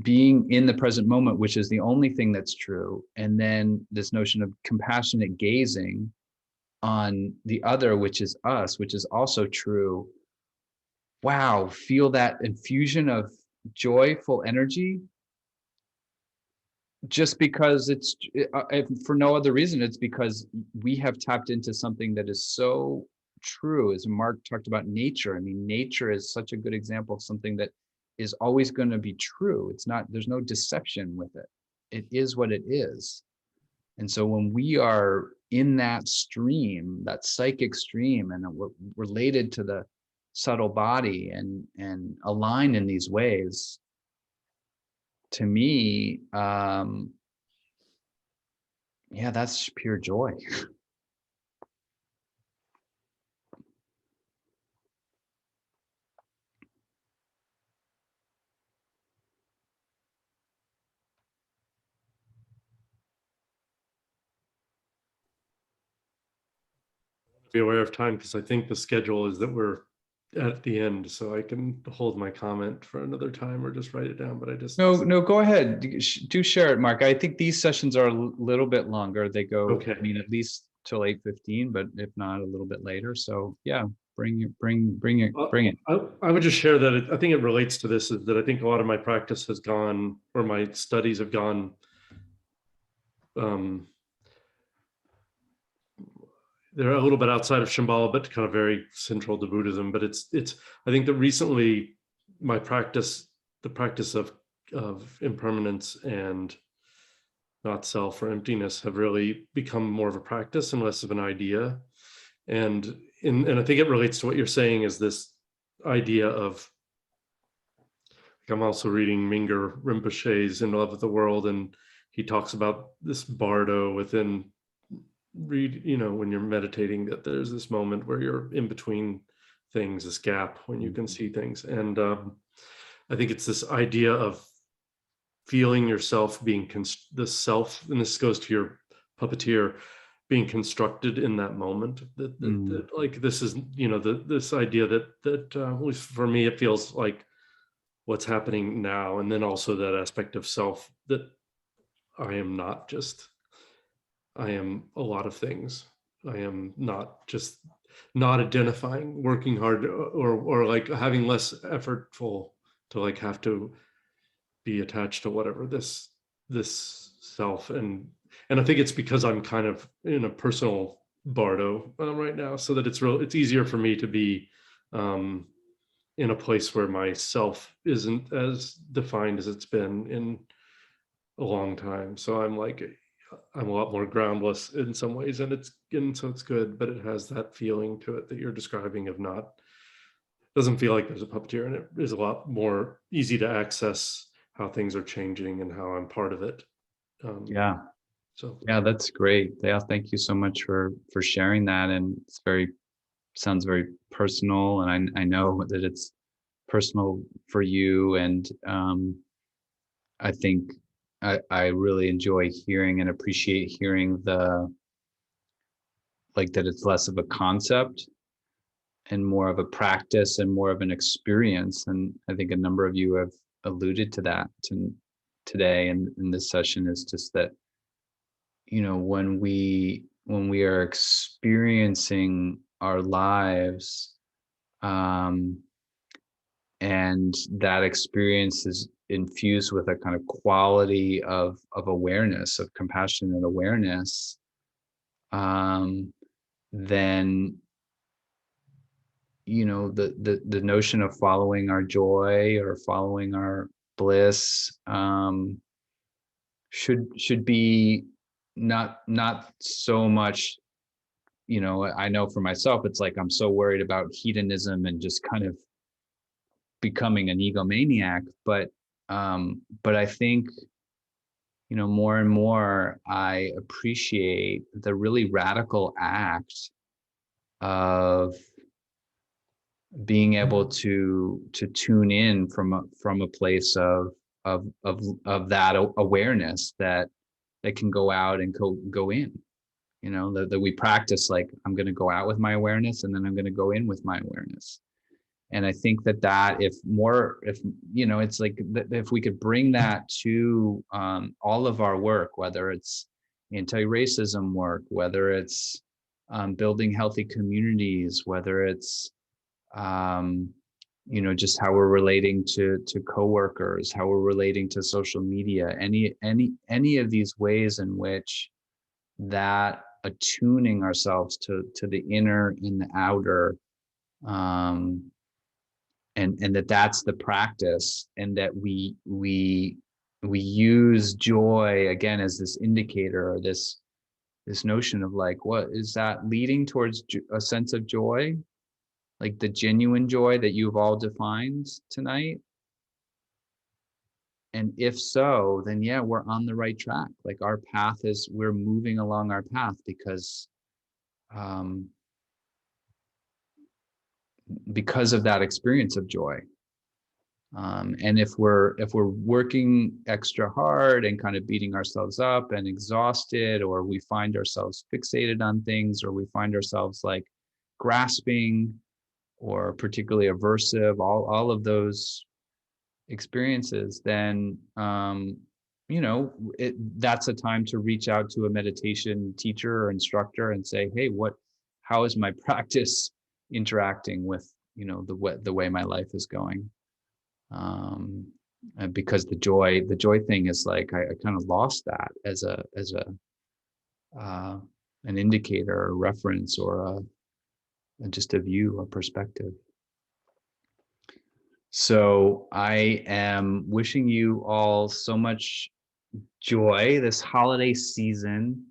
S2: being in the present moment, which is the only thing that's true. And then this notion of compassionate gazing on the other, which is us, which is also true. Wow, feel that infusion of joyful energy, just because it's for no other reason. It's because we have tapped into something that is so true. As Mark talked about nature, I mean, nature is such a good example of something that is always going to be true. It's not, there's no deception with it. It is what it is. And so when we are in that stream, that psychic stream, and we're related to the subtle body and aligned in these ways, to me, yeah, that's pure joy.
S4: Be aware of time, because I think the schedule is that we're at the end, so I can hold my comment for another time or just write it down. But I just
S2: No, go ahead. Do share it, Mark. I think these sessions are a little bit longer. They go,
S4: Okay.
S2: I mean, at least till 8:15, but if not, a little bit later. So yeah, bring it.
S4: I would just share that I think it relates to this, is that I think a lot of my practice has gone, or my studies have gone, they're a little bit outside of Shambhala, but kind of very central to Buddhism. But it's I think that recently my practice, the practice of impermanence and not self or emptiness, have really become more of a practice and less of an idea. And I think it relates to what you're saying, is this idea of, like, I'm also reading Mingyur Rinpoche's In Love with the World, and he talks about this bardo within, when you're meditating, that there's this moment where you're in between things, this gap when you can see things. And I think it's this idea of feeling yourself being the self, and this goes to your puppeteer, being constructed in that moment. That like, this is, this idea that at least for me, it feels like what's happening now. And then also that aspect of self, that I am not just, I am a lot of things. I am not just, not identifying, working hard, or like having less effortful to like have to be attached to whatever this self. And I think it's because I'm kind of in a personal bardo right now, so that it's easier for me to be in a place where myself isn't as defined as it's been in a long time. So I'm a lot more groundless in some ways, and so it's good, but it has that feeling to it that you're describing of not, doesn't feel like there's a puppeteer, and it is a lot more easy to access how things are changing and how I'm part of it.
S2: Yeah.
S4: So
S2: yeah, that's great. Yeah, thank you so much for sharing that. And it's sounds very personal, and I know that it's personal for you. And I think I really enjoy hearing and appreciate hearing that it's less of a concept and more of a practice and more of an experience. And I think a number of you have alluded to that today and in this session, is just that, when we we are experiencing our lives, and that experience is infused with a kind of quality of awareness, of compassionate awareness, then the notion of following our joy or following our bliss should be not so much. I know for myself, it's like I'm so worried about hedonism and just kind of becoming an egomaniac, but I think more and more I appreciate the really radical act of being able to tune in from a place of that awareness that can go out and go in. That we practice, like, I'm going to go out with my awareness, and then I'm going to go in with my awareness. And I think that if it's like if we could bring that to all of our work, whether it's anti-racism work, whether it's building healthy communities, whether it's just how we're relating to coworkers, how we're relating to social media, any of these ways in which that attuning ourselves to the inner and the outer, and that's the practice, and that we use joy again as this indicator, or this notion of, like, what is that leading towards a sense of joy, like the genuine joy that you've all defined tonight? And if so, then yeah, we're on the right track. Like, our path is, we're moving along our path because of that experience of joy. And if we're working extra hard and kind of beating ourselves up and exhausted, or we find ourselves fixated on things, or we find ourselves like grasping or particularly aversive, all of those experiences, then that's a time to reach out to a meditation teacher or instructor and say, hey, how is my practice interacting with the way my life is going? And because the joy thing is like, I kind of lost that as an indicator, a reference, or just a view, a perspective. So I am wishing you all so much joy this holiday season.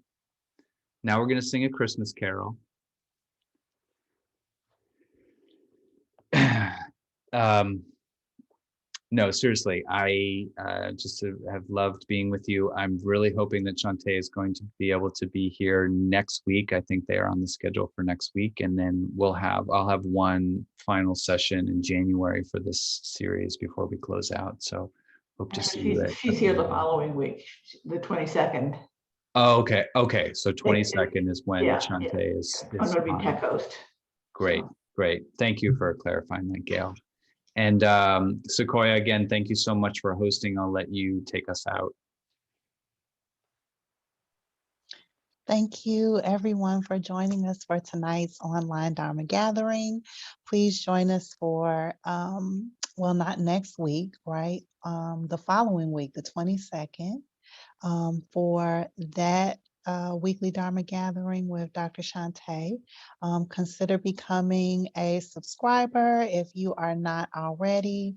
S2: Now we're going to sing a Christmas carol. No, seriously, I just have loved being with you. I'm really hoping that Shantae is going to be able to be here next week. I think they are on the schedule for next week. And then I'll have one final session in January for this series before we close out. So hope to see you.
S5: She's here the following week, the 22nd.
S2: Oh, okay. Okay. So 22nd is when Shantae
S5: yeah.
S2: is
S5: I'm going to be tech host.
S2: Great. So. Great. Thank you for clarifying that, Gail. And Sequoia, again, thank you so much for hosting. I'll let you take us out.
S1: Thank you, everyone, for joining us for tonight's online Dharma gathering. Please join us for, not next week, right? The following week, the 22nd, for that weekly Dharma gathering with Dr. Shantae. Consider becoming a subscriber if you are not already.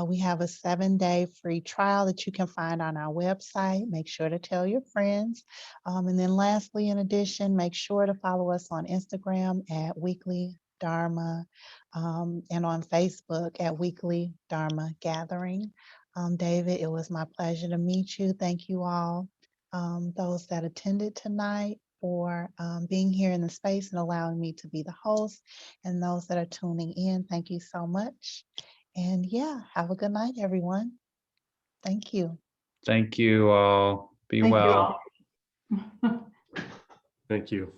S1: We have a 7-day free trial that you can find on our website. Make sure to tell your friends. And then lastly, in addition, make sure to follow us on Instagram at Weekly Dharma, and on Facebook at Weekly Dharma Gathering. David, it was my pleasure to meet you. Thank you all, those that attended tonight, for being here in the space and allowing me to be the host. And those that are tuning in, thank you so much. And yeah, have a good night, everyone. Thank you.
S2: Thank you all. Be well.
S5: Thank you all.
S4: Thank you.